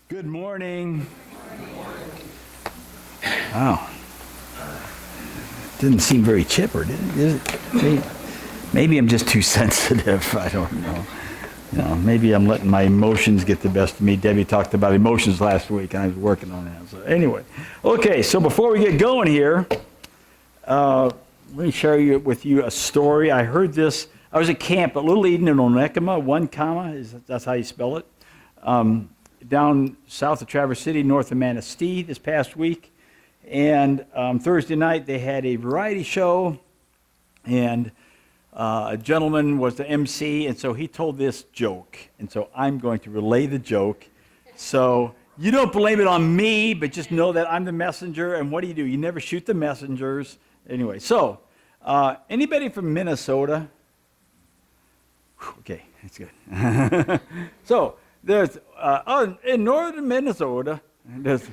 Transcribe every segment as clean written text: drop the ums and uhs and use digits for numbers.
Good morning. Wow. Didn't seem very chipper, did it? Maybe I'm just too sensitive. I don't know. Maybe I'm letting my emotions get the best of me. Debbie talked about emotions last week, and I was working on that. So anyway, okay. So before we get going here, let me share with you a story. I heard this. I was at camp at Little Eden in Onekama. 1 comma that's how you spell it. Down south of Traverse City, north of Manistee, this past week. And Thursday night they had a variety show, and a gentleman was the MC, and so he told this joke. And so I'm going to relay the joke. So you don't blame it on me, but just know that I'm the messenger. And what do? You never shoot the messengers. Anyway, so anybody from Minnesota? Okay, that's good. So there's in northern Minnesota, there's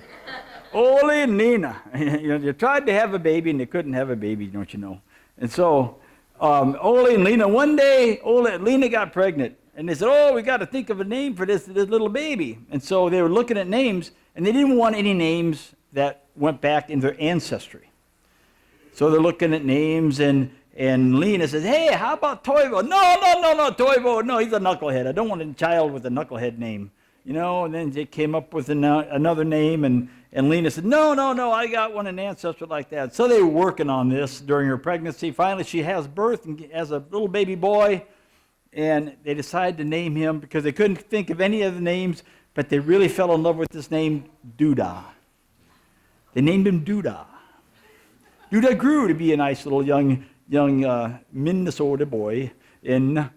Ole and Nina. They tried to have a baby and they couldn't have a baby, don't you know? And so Ole and Lena, one day Lena got pregnant, and they said, "Oh, we got to think of a name for this little baby." And so they were looking at names, and they didn't want any names that went back in their ancestry. So they're looking at names, and Lena says, "Hey, how about Toivo?" No, Toivo. No, he's a knucklehead. I don't want a child with a knucklehead name. And then they came up with another name, and Lena said, no, I got one, an ancestor like that. So they were working on this during her pregnancy. Finally, she has birth and has a little baby boy, and they decided to name him because they couldn't think of any other names, but they really fell in love with this name, Duda. They named him Duda. Duda grew to be a nice little young Minnesota boy, and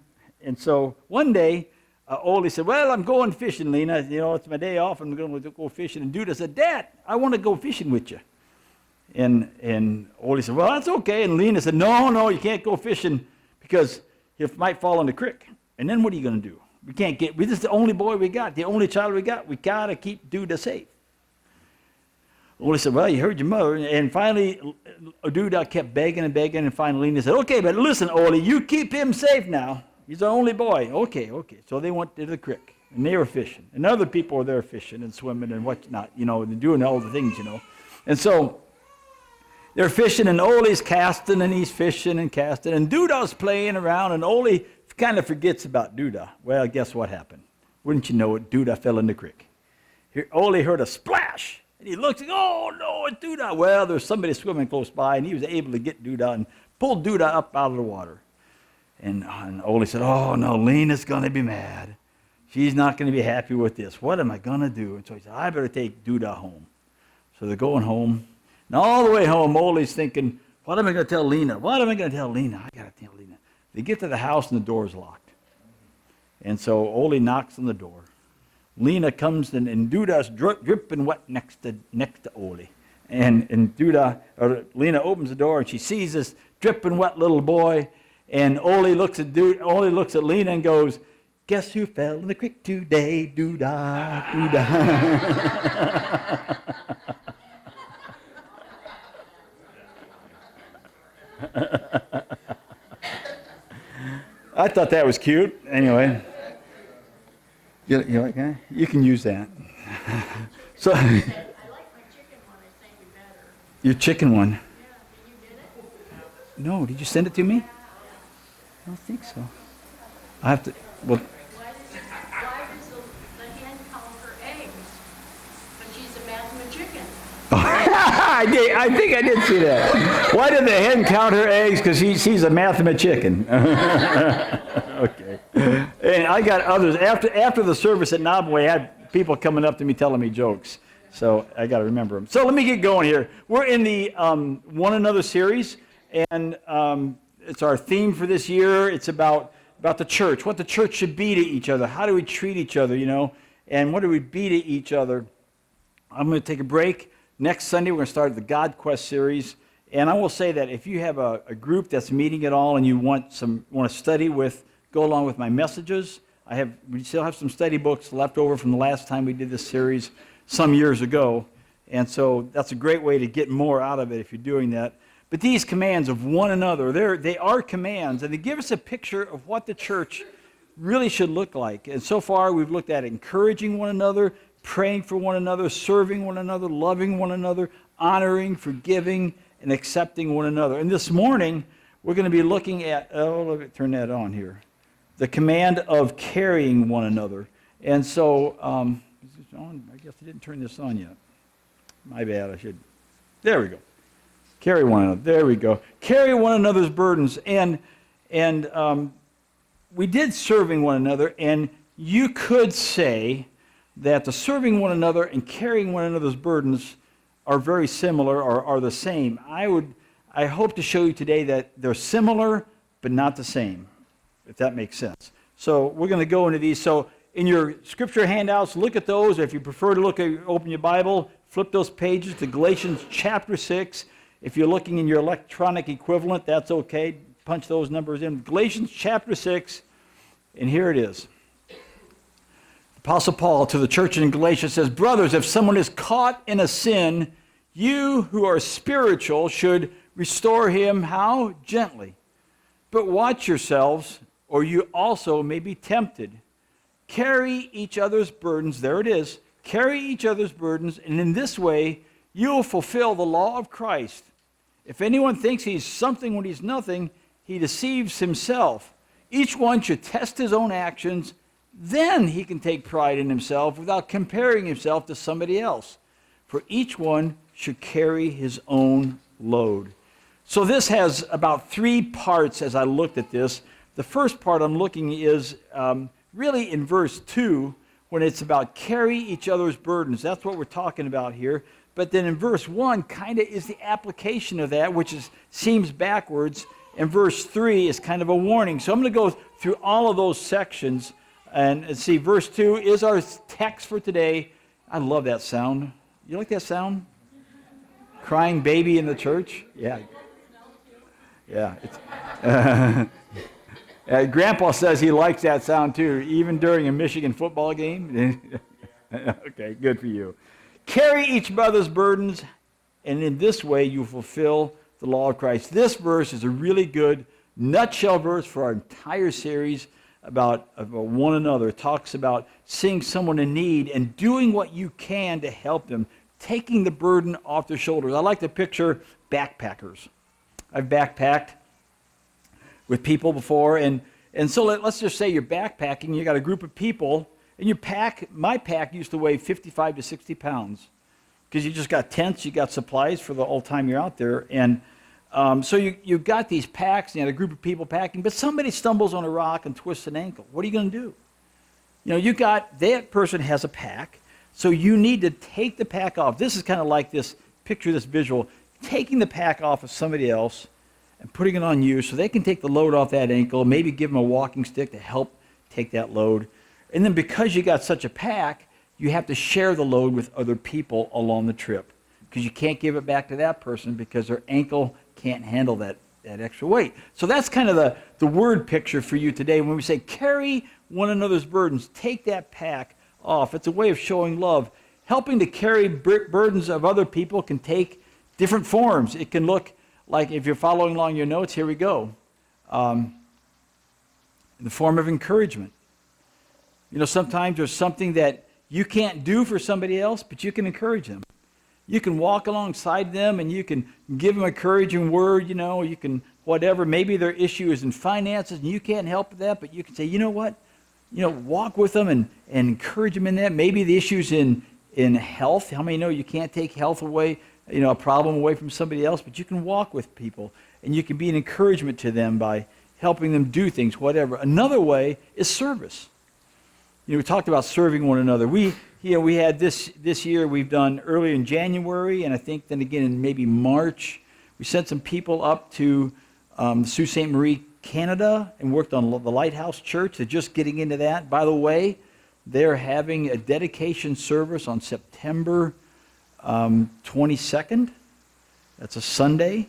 so one day, Ole said, "Well, I'm going fishing, Lena. It's my day off. I'm going to go fishing." And Duda said, "Dad, I want to go fishing with you." And Ole said, "Well, that's okay." And Lena said, No, you can't go fishing because you might fall in the creek. And then what are you going to do? This is the only boy we got, the only child we got. We got to keep Duda safe." Ole said, "Well, you heard your mother." And finally, Duda kept begging, and finally Lena said, "Okay, but listen, Ole, you keep him safe now. He's the only boy." Okay. So they went to the creek, and they were fishing. And other people were there fishing and swimming and whatnot, and doing all the things, And so they're fishing, and Ole's casting, and he's fishing and casting. And Duda's playing around, and Ole kind of forgets about Duda. Well, guess what happened? Wouldn't you know it, Duda fell in the creek. Ole heard a splash, and he looked, "Oh, no, it's Duda." Well, there's somebody swimming close by, and he was able to get Duda and pull Duda up out of the water. And Ole said, "Oh, no, Lena's going to be mad. She's not going to be happy with this. What am I going to do?" And so he said, "I better take Duda home." So they're going home. And all the way home, Ole's thinking, "What am I going to tell Lena? I got to tell Lena." They get to the house, and the door's locked. And so Ole knocks on the door. Lena comes in, and Duda's dripping wet next to Ole. And Lena opens the door, and she sees this dripping wet little boy. And Ole looks at Lena and goes, "Guess who fell in the creek today? Duda, Duda." I thought that was cute. Anyway, you like that? You can use that. So I like my chicken one. I think you better. Your chicken one? Yeah, did you get it? No, did you send it to me? I don't think so. I have to. Well. Why does the hen count her eggs? But she's a mathematician. I think I did see that. Why did the hen count her eggs? Because she's a mathematician. Okay. And I got others after the service at Knobway. I had people coming up to me telling me jokes, so I got to remember them. So let me get going here. We're in the One Another series, and it's our theme for this year. It's about the church, what the church should be to each other. How do we treat each other, and what do we be to each other? I'm going to take a break. Next Sunday, we're going to start the God Quest series. And I will say that if you have a group that's meeting at all and you want to study go along with my messages, we still have some study books left over from the last time we did this series some years ago. And so that's a great way to get more out of it if you're doing that. But these commands of one another, they are commands, and they give us a picture of what the church really should look like. And so far, we've looked at encouraging one another, praying for one another, serving one another, loving one another, honoring, forgiving, and accepting one another. And this morning, we're going to be looking at, let me turn that on here, the command of carrying one another. And so, is this on? I guess I didn't turn this on yet. My bad, I should. There we go. Carry one another. There we go. Carry one another's burdens. And we did serving one another, and you could say that the serving one another and carrying one another's burdens are very similar or are the same. I hope to show you today that they're similar but not the same, if that makes sense. So we're going to go into these. So in your scripture handouts, look at those. If you prefer to open your Bible, flip those pages to Galatians chapter 6. If you're looking in your electronic equivalent, that's okay. Punch those numbers in. Galatians chapter 6, and here it is. Apostle Paul to the church in Galatia says, "Brothers, if someone is caught in a sin, you who are spiritual should restore him." How? Gently. "But watch yourselves, or you also may be tempted. Carry each other's burdens." There it is. "Carry each other's burdens, and in this way you will fulfill the law of Christ. If anyone thinks he's something when he's nothing, he deceives himself. Each one should test his own actions. Then he can take pride in himself without comparing himself to somebody else. For each one should carry his own load." So this has about 3 parts as I looked at this. The first part I'm looking is really in verse 2, when it's about carry each other's burdens. That's what we're talking about here. But then in verse 1 kind of is the application of that, which seems backwards. And verse 3 is kind of a warning. So I'm going to go through all of those sections and see. Verse 2 is our text for today. I love that sound. You like that sound? Crying baby in the church? Yeah. Yeah. Grandpa says he likes that sound too, even during a Michigan football game. Okay, good for you. "Carry each other's burdens, and in this way you fulfill the law of Christ." This verse is a really good nutshell verse for our entire series about one another. It talks about seeing someone in need and doing what you can to help them, taking the burden off their shoulders. I like to picture backpackers. I've backpacked with people before, and so let's just say you're backpacking, you got a group of people, and my pack used to weigh 55 to 60 pounds, because you just got tents, you got supplies for the whole time you're out there, and so you've got these packs, and you had a group of people packing, but somebody stumbles on a rock and twists an ankle. What are you going to do? That person has a pack, so you need to take the pack off. This is kind of like this, picture this visual, taking the pack off of somebody else and putting it on you so they can take the load off that ankle, maybe give them a walking stick to help take that load. And then because you got such a pack, you have to share the load with other people along the trip, because you can't give it back to that person because their ankle can't handle that extra weight. So that's kind of the word picture for you today. When we say carry one another's burdens, take that pack off. It's a way of showing love. Helping to carry burdens of other people can take different forms. It can look like, if you're following along your notes, here we go. In the form of encouragement. Sometimes there's something that you can't do for somebody else, but you can encourage them. You can walk alongside them and you can give them a encouraging word, you can whatever. Maybe their issue is in finances and you can't help with that, but you can say, you know what? Walk with them and encourage them in that. Maybe the issue's in health. How many know you can't take health away, a problem away from somebody else, but you can walk with people and you can be an encouragement to them by helping them do things, whatever. Another way is service. We talked about serving one another. We had this year, we've done early in January, and I think then again in maybe March, we sent some people up to Sault Ste. Marie, Canada, and worked on the Lighthouse Church. They're just getting into that. By the way, they're having a dedication service on September 22nd. That's a Sunday.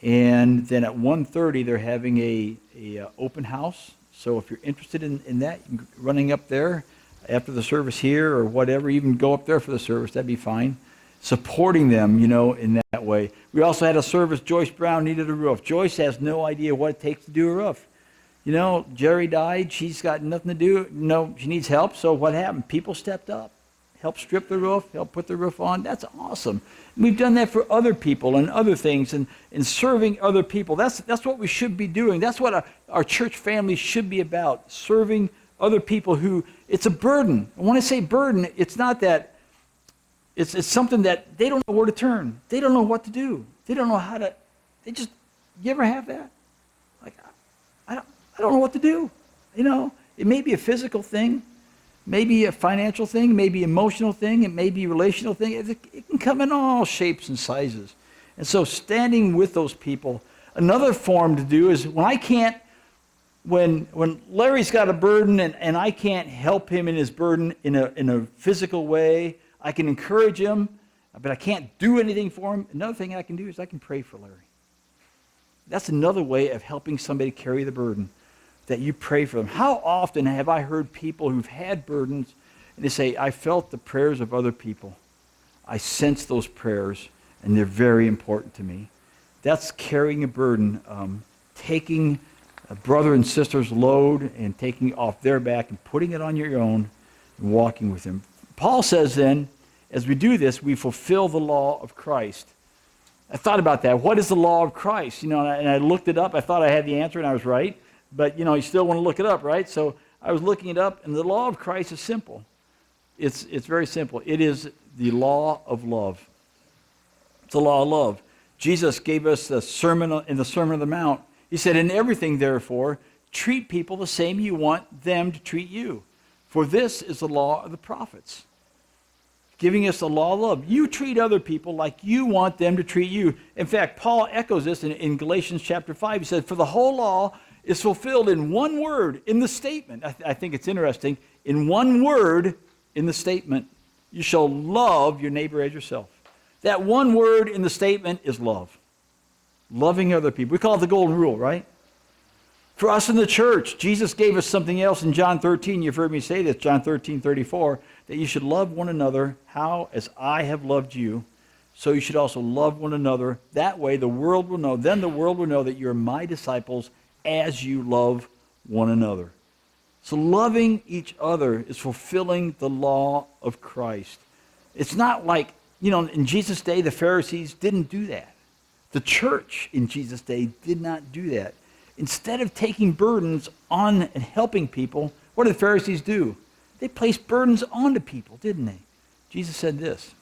And then at 1:30, they're having a open house. So if you're interested in that, you can running up there after the service here or whatever, even go up there for the service, that'd be fine. Supporting them, in that way. We also had a service, Joyce Brown needed a roof. Joyce has no idea what it takes to do a roof. Jerry died, she's got nothing to do. No, she needs help, so what happened? People stepped up, help strip the roof, help put the roof on. That's awesome. And we've done that for other people and other things and serving other people. That's what we should be doing. That's what our church family should be about, serving other people who, it's a burden. And when I say burden, it's not that, it's something that they don't know where to turn. They don't know what to do. They don't know how to, you ever have that? Like, I don't know what to do. You know, it may be a physical thing, maybe a financial thing, maybe emotional thing, it may be a relational thing. It can come in all shapes and sizes. And so standing with those people, another form to do is when Larry's got a burden and I can't help him in his burden in a physical way, I can encourage him, but I can't do anything for him. Another thing I can do is I can pray for Larry. That's another way of helping somebody carry the burden, that you pray for them. How often have I heard people who've had burdens and they say, I felt the prayers of other people. I sense those prayers and they're very important to me. That's carrying a burden, taking a brother and sister's load and taking it off their back and putting it on your own and walking with them. Paul says then, as we do this, we fulfill the law of Christ. I thought about that. What is the law of Christ? You know, and I looked it up. I thought I had the answer and I was right. But, you know, you still want to look it up, right? So I was looking it up, and the law of Christ is simple. It's very simple. It is the law of love. It's the law of love. Jesus gave us the sermon in the Sermon on the Mount. He said, in everything, therefore, treat people the same you want them to treat you. For this is the law of the prophets. Giving us the law of love. You treat other people like you want them to treat you. In fact, Paul echoes this in Galatians chapter 5. He said, for the whole law is fulfilled in one word in the statement. I think it's interesting. In one word in the statement, you shall love your neighbor as yourself. That one word in the statement is love. Loving other people. We call it the golden rule, right? For us in the church, Jesus gave us something else in John 13. You've heard me say this, John 13:34, that you should love one another, how as I have loved you, so you should also love one another. That way the world will know, then the world will know that you're my disciples as you love one another. So loving each other is fulfilling the law of Christ. It's not like, you know, in Jesus' day, the Pharisees didn't do that. The church in Jesus' day did not do that. Instead of taking burdens on and helping people, what did the Pharisees do? They placed burdens onto people, didn't they? Jesus said this.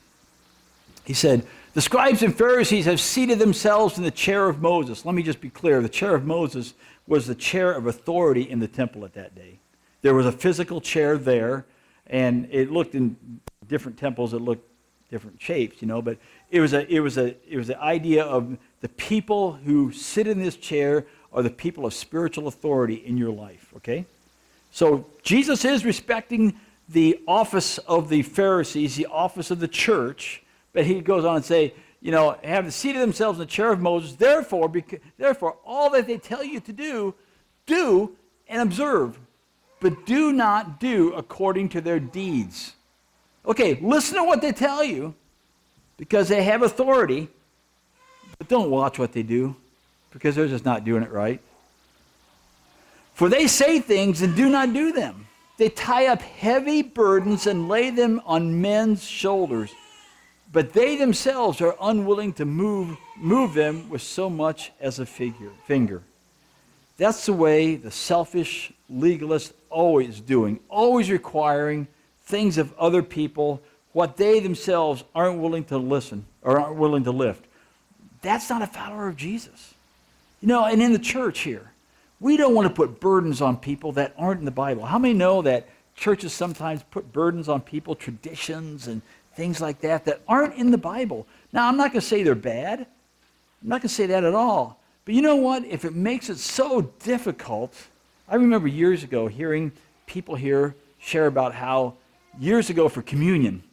He said, the scribes and Pharisees have seated themselves in the chair of Moses. Let me just be clear. The chair of Moses was the chair of authority in the temple at that day. There was a physical chair there, and it looked in different temples, it looked different shapes, you know, but it was the idea of the people who sit in this chair are the people of spiritual authority in your life, okay? So Jesus is respecting the office of the Pharisees, the office of the church, but he goes on and say, you know, have seated themselves in the chair of Moses, therefore, all that they tell you to do and observe, but do not do according to their deeds. Okay, listen to what they tell you, because they have authority, but don't watch what they do, because they're just not doing it right. For they say things and do not do them. They tie up heavy burdens and lay them on men's shoulders, but they themselves are unwilling to move them with so much as a finger. That's the way the selfish legalist always doing, always requiring things of other people, what they themselves aren't willing to listen or aren't willing to lift. That's not a follower of Jesus. You know, and in the church here, we don't want to put burdens on people that aren't in the Bible. How many know that churches sometimes put burdens on people, traditions and things like that aren't in the Bible? Now, I'm not going to say they're bad. I'm not going to say that at all. But you know what? If it makes it so difficult, I remember years ago hearing people here share about how years ago for communion,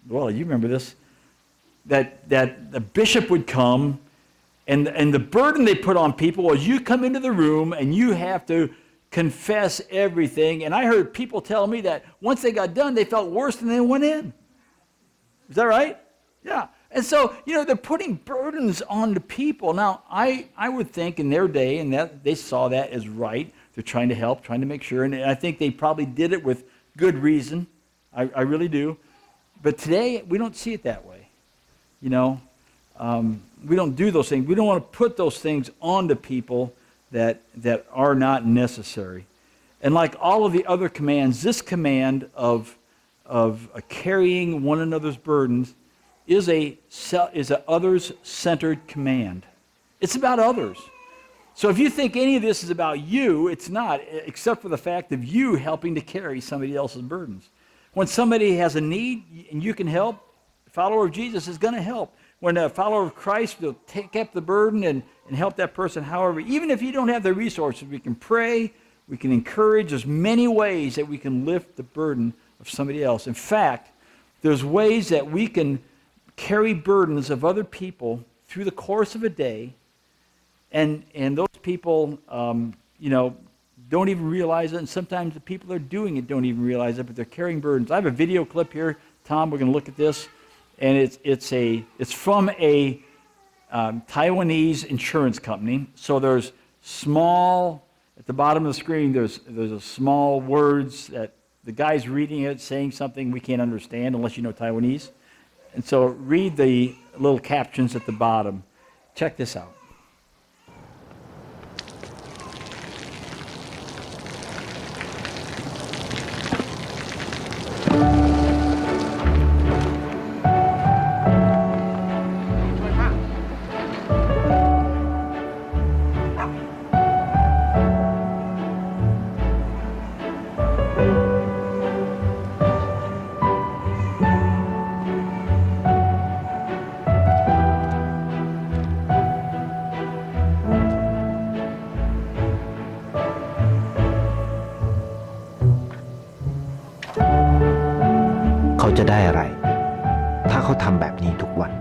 well, you remember this, that the bishop would come and the burden they put on people was you come into the room and you have to confess everything. And I heard people tell me that once they got done, they felt worse than they went in. Is that right? Yeah. And so, you know, they're putting burdens on the people. Now, I would think in their day, and that they saw that as right. They're trying to help, trying to make sure. And I think they probably did it with good reason. I really do. But today, we don't see it that way. You know, we don't do those things. We don't want to put those things onto people that are not necessary. And like all of the other commands, this command of carrying one another's burdens is a others-centered command. It's about others. So if you think any of this is about you, it's not, except for the fact of you helping to carry somebody else's burdens. When somebody has a need and you can help, a follower of Jesus is going to help. When a follower of Christ will take up the burden and help that person, however, even if you don't have the resources, we can pray, we can encourage. There's many ways that we can lift the burden of somebody else. In fact, there's ways that we can carry burdens of other people through the course of a day, and those people, don't even realize it, and sometimes the people that are doing it don't even realize it, but they're carrying burdens. I have a video clip here, Tom. We're going to look at this, and it's from a Taiwanese insurance company. So there's small at the bottom of the screen. There's a small words that the guy's reading it, saying something we can't understand unless you know Taiwanese, and so read the little captions at the bottom. Check this out. เขาจะได้อะไรถ้าเขาทำแบบนี้ทุกวัน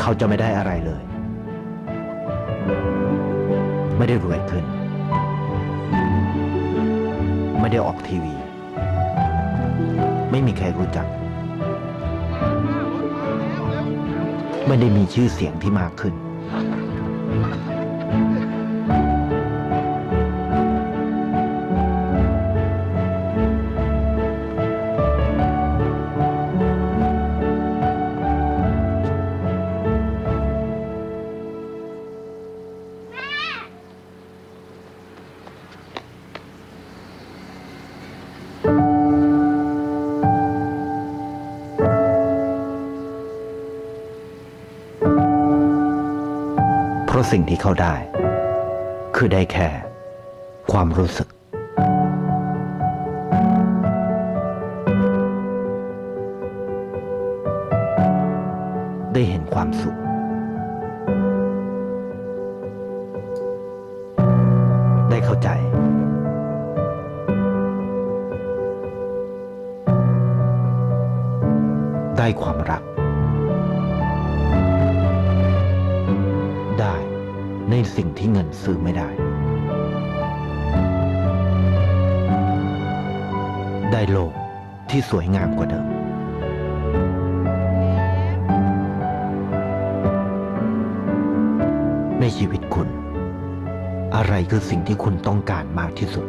เขาจะไม่ได้อะไรเลยไม่ได้รวยขึ้นไม่ได้ออกทีวีไม่มีใครรู้จักไม่ได้มีชื่อเสียงที่มากขึ้นเพราะสิ่งที่เขาได้คือได้แค่ความรู้สึกได้เห็นความสุขได้เข้าใจได้ความรักได้ในสิ่งที่เงินซื้อไม่ได้ได้โลกที่สวยงามกว่าเดิมในชีวิตคุณอะไรคือสิ่งที่คุณต้องการมากที่สุด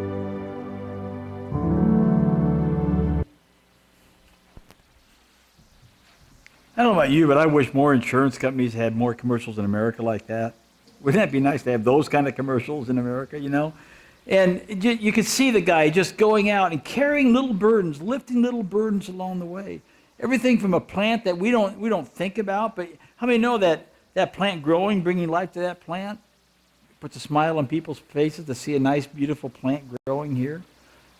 I don't know about you, but I wish more insurance companies had more commercials in America like that. Wouldn't that be nice to have those kind of commercials in America, you know? And you could see the guy just going out and carrying little burdens, lifting little burdens along the way. Everything from a plant that we don't think about, but how many know that that plant growing, bringing life to that plant, puts a smile on people's faces to see a nice, beautiful plant growing here?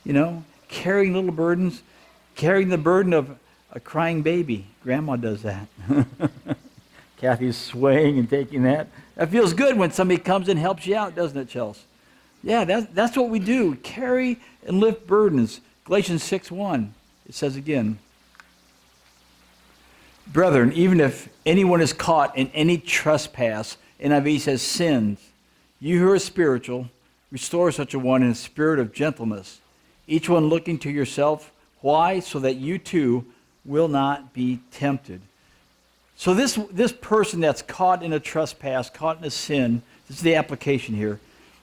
You know, carrying little burdens, carrying the burden of a crying baby. Grandma does that. Kathy's swaying and taking that. That feels good when somebody comes and helps you out, doesn't it, Chelsea? Yeah, that's what we do. Carry and lift burdens. Galatians 6:1, it says again, brethren, even if anyone is caught in any trespass, NIV says sins, you who are spiritual, restore such a one in a spirit of gentleness, each one looking to yourself. Why? So that you too will not be tempted. So this person that's caught in a trespass, caught in a sin, this is the application here,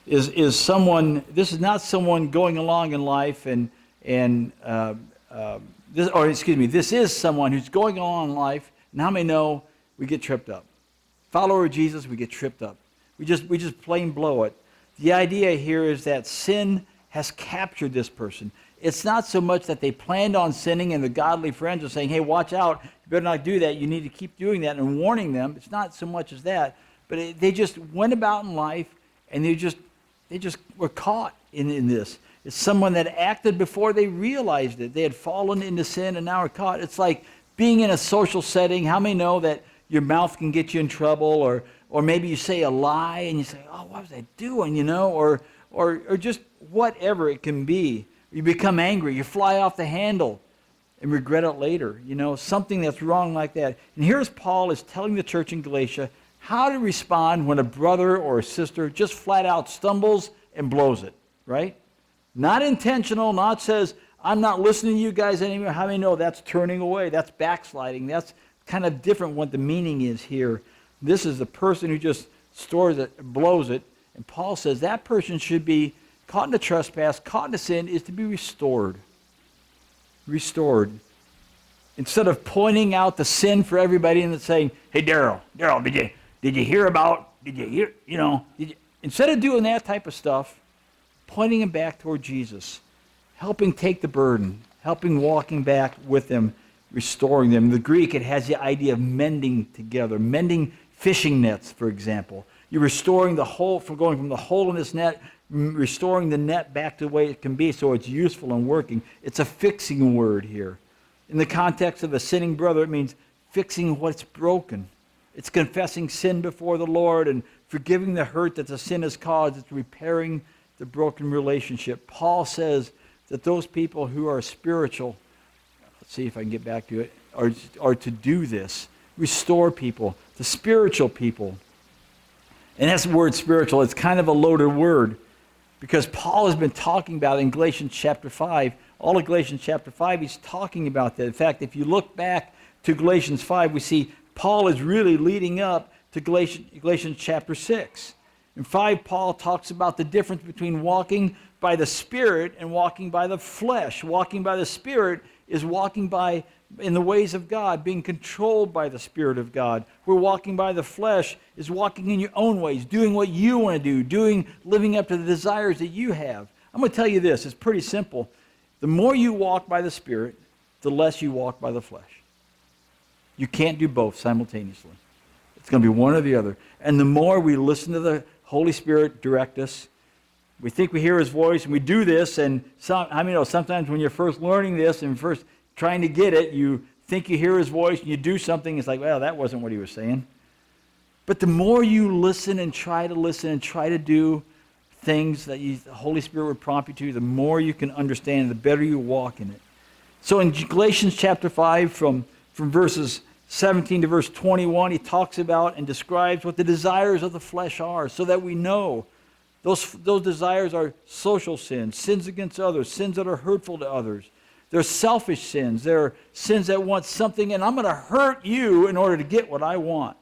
is someone, this is not someone going along in life this is someone who's going along in life, and how many know we get tripped up? Follower of Jesus, we get tripped up. We just plain blow it. The idea here is that sin has captured this person. It's not so much that they planned on sinning and the godly friends are saying, hey, watch out, you better not do that, you need to keep doing that, and warning them. It's not so much as that, but they just went about in life and they just were caught in this. It's someone that acted before they realized it. They had fallen into sin and now are caught. It's like being in a social setting. How many know that your mouth can get you in trouble, or maybe you say a lie and you say, oh, what was I doing, or just whatever it can be. You become angry, you fly off the handle and regret it later, something that's wrong like that. And here's Paul is telling the church in Galatia how to respond when a brother or a sister just flat out stumbles and blows it, right? Not intentional, not says, I'm not listening to you guys anymore. How many know that's turning away? That's backsliding. That's kind of different what the meaning is here. This is the person who just stores it, blows it. And Paul says that person should be caught in a trespass, caught in a sin, is to be restored. Restored. Instead of pointing out the sin for everybody and saying, hey, Daryl, did you hear about, instead of doing that type of stuff, pointing them back toward Jesus, helping take the burden, helping walking back with them, restoring them. In the Greek, it has the idea of mending together, mending fishing nets, for example. You're restoring the hole, from going from the hole in this net, restoring the net back to the way it can be so it's useful and working. It's a fixing word here. In the context of a sinning brother, it means fixing what's broken. It's confessing sin before the Lord and forgiving the hurt that the sin has caused. It's repairing the broken relationship. Paul says that those people who are spiritual, let's see if I can get back to it, are to do this. Restore people, the spiritual people. And that's the word spiritual. It's kind of a loaded word because Paul has been talking about it in Galatians chapter 5. All of Galatians chapter 5, he's talking about that. In fact, if you look back to Galatians 5, we see Paul is really leading up to Galatians chapter 6. In 5, Paul talks about the difference between walking by the Spirit and walking by the flesh. Walking by the Spirit is walking in the ways of God, being controlled by the Spirit of God. Where walking by the flesh is walking in your own ways, doing what you want to do, living up to the desires that you have. I'm going to tell you this, it's pretty simple. The more you walk by the Spirit, the less you walk by the flesh. You can't do both simultaneously. It's going to be one or the other. And the more we listen to the Holy Spirit direct us, we think we hear His voice, and we do this, and sometimes when you're first learning this and first trying to get it, you think you hear His voice, and you do something, it's like, well, that wasn't what He was saying. But the more you listen and try to do things that the Holy Spirit would prompt you to, the more you can understand, the better you walk in it. So in Galatians chapter 5, from verses 17 to verse 21, he talks about and describes what the desires of the flesh are, so that we know those desires are social sins, sins against others, sins that are hurtful to others. They're selfish sins. They're sins that want something, and I'm going to hurt you in order to get what I want.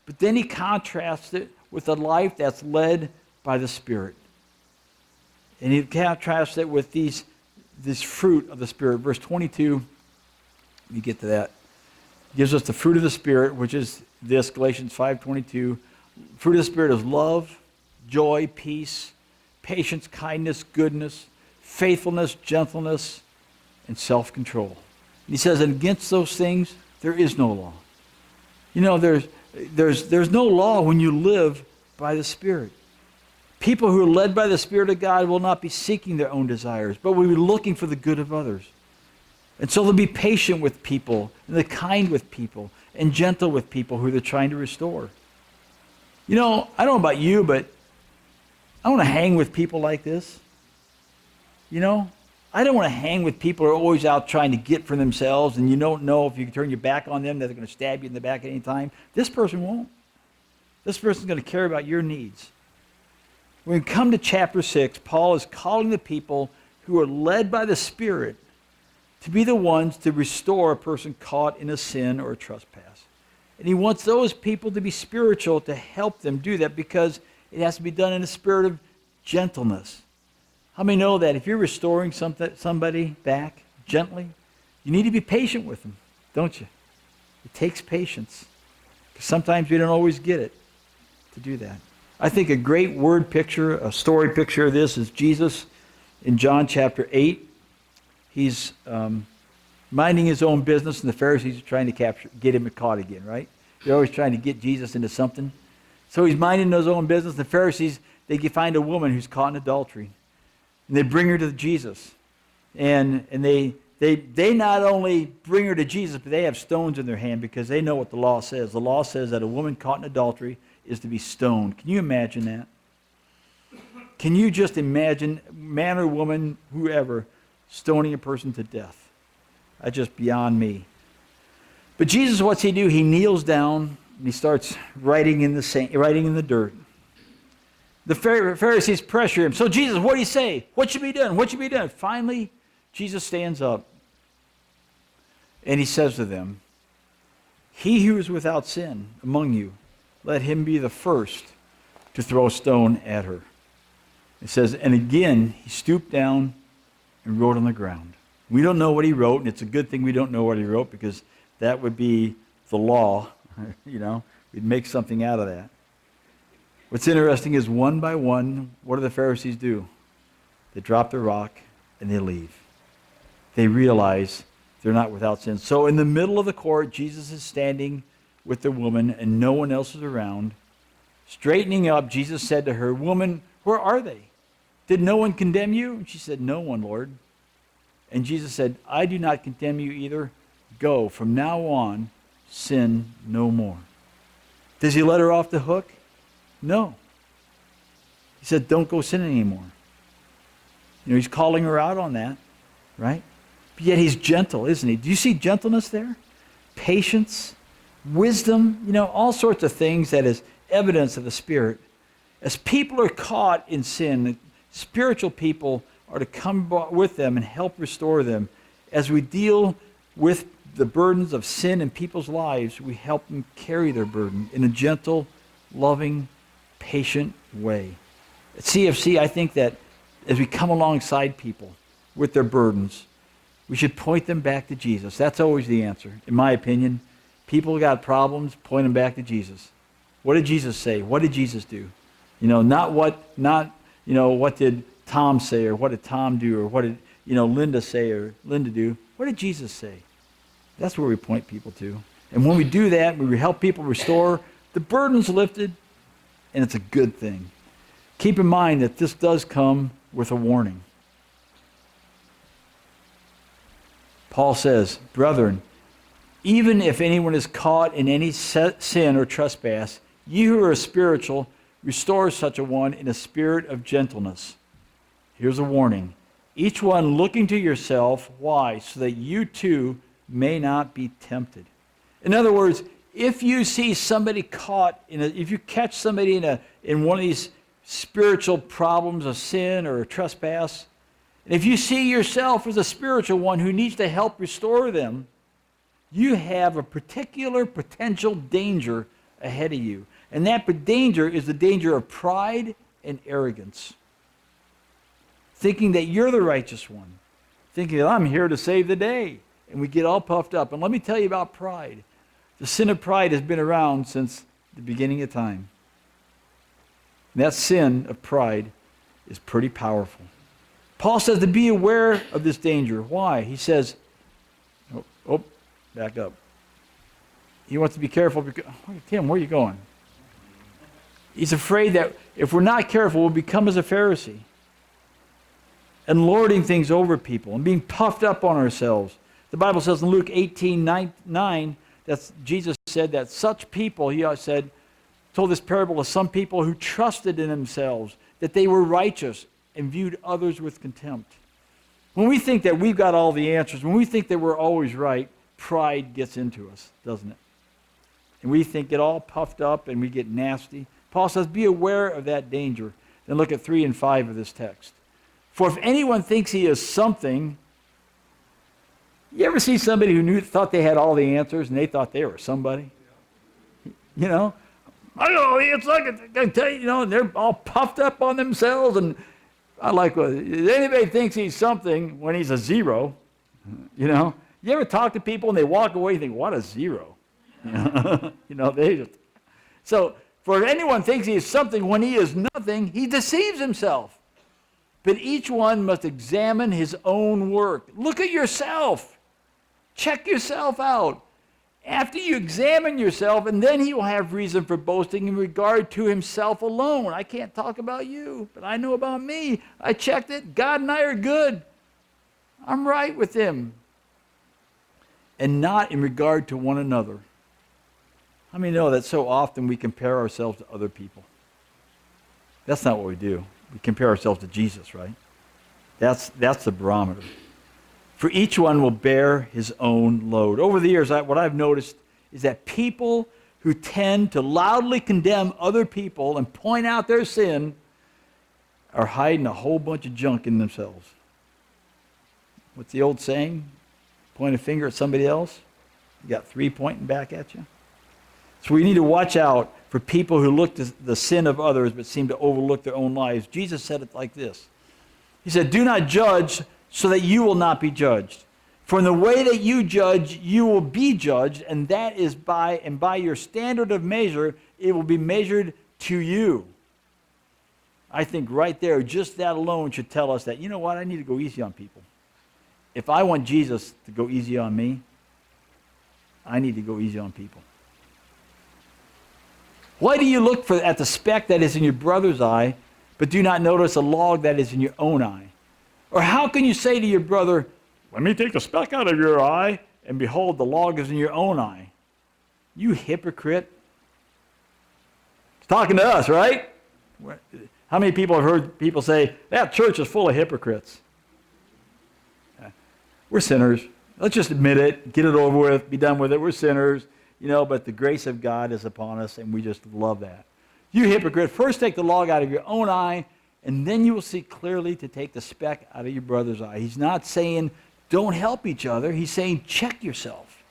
But then he contrasts it with a life that's led by the Spirit. And he contrasts it with this fruit of the Spirit. Verse 22, let me get to that. Gives us the fruit of the Spirit, which is this, Galatians 5:22. Fruit of the Spirit is love, joy, peace, patience, kindness, goodness, faithfulness, gentleness, and self-control. And he says, and against those things, there is no law. There's no law when you live by the Spirit. People who are led by the Spirit of God will not be seeking their own desires, but will be looking for the good of others. And so they'll be patient with people, and they're kind with people, and gentle with people who they're trying to restore. I don't know about you, but I want to hang with people like this. You know, I don't want to hang with people who are always out trying to get for themselves, and you don't know if you can turn your back on them, that they're going to stab you in the back at any time. This person won't. This person's going to care about your needs. When we come to chapter 6, Paul is calling the people who are led by the Spirit to be the ones to restore a person caught in a sin or a trespass. And he wants those people to be spiritual to help them do that, because it has to be done in a spirit of gentleness. How many know that if you're restoring somebody back gently, you need to be patient with them, don't you? It takes patience. Because sometimes we don't always get it to do that. I think a great word picture, a story picture of this is Jesus in John chapter 8. He's minding his own business, and the Pharisees are trying to get him caught again, right? They're always trying to get Jesus into something. So he's minding his own business. The Pharisees, they find a woman who's caught in adultery. And they bring her to Jesus. And they not only bring her to Jesus, but they have stones in their hand, because they know what the law says. The law says that a woman caught in adultery is to be stoned. Can you imagine that? Can you just imagine, man or woman, whoever, stoning a person to death? That's just beyond me. But Jesus, what's he do? He kneels down and he starts writing in the dirt. The Pharisees pressure him. So Jesus, what do you say? What should be done? What should be done? Finally, Jesus stands up and he says to them, "He who is without sin among you, let him be the first to throw a stone at her." It says, and again, he stooped down and wrote on the ground. We don't know what he wrote, and it's a good thing we don't know what he wrote, because that would be the law. You know, we'd make something out of that. What's interesting is, one by one, what do the Pharisees do? They drop the rock and they leave. They realize they're not without sin. So in the middle of the court, Jesus is standing with the woman and no one else is around. Straightening up, Jesus said to her, "Woman, where are they? Did no one condemn you?" And she said, "No one, Lord." And Jesus said, "I do not condemn you either. Go, from now on, sin no more." Does he let her off the hook? No. He said, "Don't go sinning anymore." You know, he's calling her out on that, right? But yet he's gentle, isn't he? Do you see gentleness there? Patience, wisdom, you know, all sorts of things that is evidence of the Spirit. As people are caught in sin, spiritual people are to come with them and help restore them. As we deal with the burdens of sin in people's lives, we help them carry their burden in a gentle, loving, patient way. At CFC, I think that as we come alongside people with their burdens, we should point them back to Jesus. That's always the answer, in my opinion. People got problems, point them back to Jesus. What did Jesus say? What did Jesus do? You know, what did Tom say, or what did Tom do, or what did, Linda say or Linda do? What did Jesus say? That's where we point people to. And when we do that, we help people restore, the burden's lifted, and it's a good thing. Keep in mind that this does come with a warning. Paul says, "Brethren, even if anyone is caught in any sin or trespass, you who are spiritual, restore such a one in a spirit of gentleness." Here's a warning. "Each one looking to yourself." Why? "So that you too may not be tempted." In other words, if you see somebody caught if you catch somebody in one of these spiritual problems of sin or trespass, and if you see yourself as a spiritual one who needs to help restore them, you have a particular potential danger ahead of you. And that danger is the danger of pride and arrogance. Thinking that you're the righteous one. Thinking that I'm here to save the day. And we get all puffed up. And let me tell you about pride. The sin of pride has been around since the beginning of time. And that sin of pride is pretty powerful. Paul says to be aware of this danger. Why? He says, back up. He wants to be careful because, Tim, where are you going? He's afraid that if we're not careful, we'll become as a Pharisee. And lording things over people and being puffed up on ourselves. The Bible says in Luke 18:9, that Jesus said that such people, told this parable of some people who trusted in themselves that they were righteous and viewed others with contempt. When we think that we've got all the answers, when we think that we're always right, pride gets into us, doesn't it? And we think get all puffed up and we get nasty. Paul says, be aware of that danger. Then look at 3 and 5 of this text. For if anyone thinks he is something, you ever see somebody who thought they had all the answers and they thought they were somebody? You know? I know, it's like, I can tell you, and they're all puffed up on themselves. And I like, anybody thinks he's something when he's a zero, You ever talk to people and they walk away and think, what a zero? They just. So, for if anyone thinks he is something when he is nothing, he deceives himself. But each one must examine his own work. Look at yourself. Check yourself out. After you examine yourself, and then he will have reason for boasting in regard to himself alone. I can't talk about you, but I know about me. I checked it. God and I are good. I'm right with him. And not in regard to one another. How many know that so often we compare ourselves to other people? That's not what we do. We compare ourselves to Jesus, right? That's the barometer. For each one will bear his own load. Over the years, what I've noticed is that people who tend to loudly condemn other people and point out their sin are hiding a whole bunch of junk in themselves. What's the old saying? Point a finger at somebody else. You got 3 pointing back at you. So we need to watch out for people who look at the sin of others but seem to overlook their own lives. Jesus said it like this. He said, do not judge so that you will not be judged. For in the way that you judge, you will be judged, and that is by your standard of measure, it will be measured to you. I think right there, just that alone should tell us that, you know what, I need to go easy on people. If I want Jesus to go easy on me, I need to go easy on people. Why do you look at the speck that is in your brother's eye, but do not notice a log that is in your own eye? Or how can you say to your brother, let me take the speck out of your eye, and behold, the log is in your own eye? You hypocrite. He's talking to us, right? How many people have heard people say, that church is full of hypocrites? We're sinners. Let's just admit it, get it over with, be done with it. We're sinners, but the grace of God is upon us, and we just love that. You hypocrite, first take the log out of your own eye, and then you will see clearly to take the speck out of your brother's eye. He's not saying don't help each other. He's saying check yourself.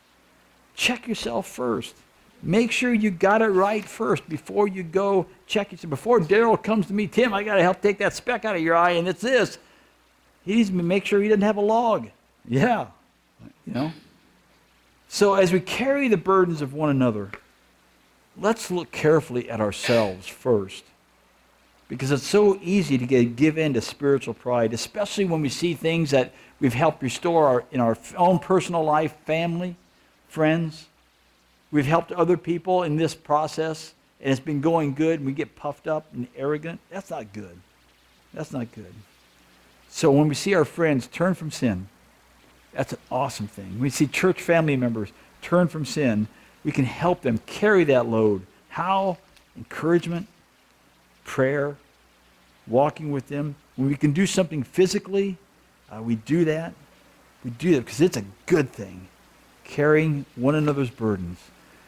Check yourself first. Make sure you got it right first before you go check yourself. Before Daryl comes to me, Tim, I got to help take that speck out of your eye, and it's this. He needs to make sure he doesn't have a log. Yeah, So as we carry the burdens of one another, let's look carefully at ourselves first. Because it's so easy to give in to spiritual pride, especially when we see things that we've helped restore in our own personal life, family, friends. We've helped other people in this process, and it's been going good, and we get puffed up and arrogant. That's not good. That's not good. So when we see our friends turn from sin, that's an awesome thing. When we see church family members turn from sin, we can help them carry that load. How? Encouragement, prayer, walking with them. When we can do something physically, we do that. We do that because it's a good thing. Carrying one another's burdens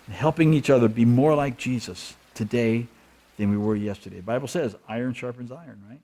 and helping each other be more like Jesus today than we were yesterday. The Bible says iron sharpens iron, right?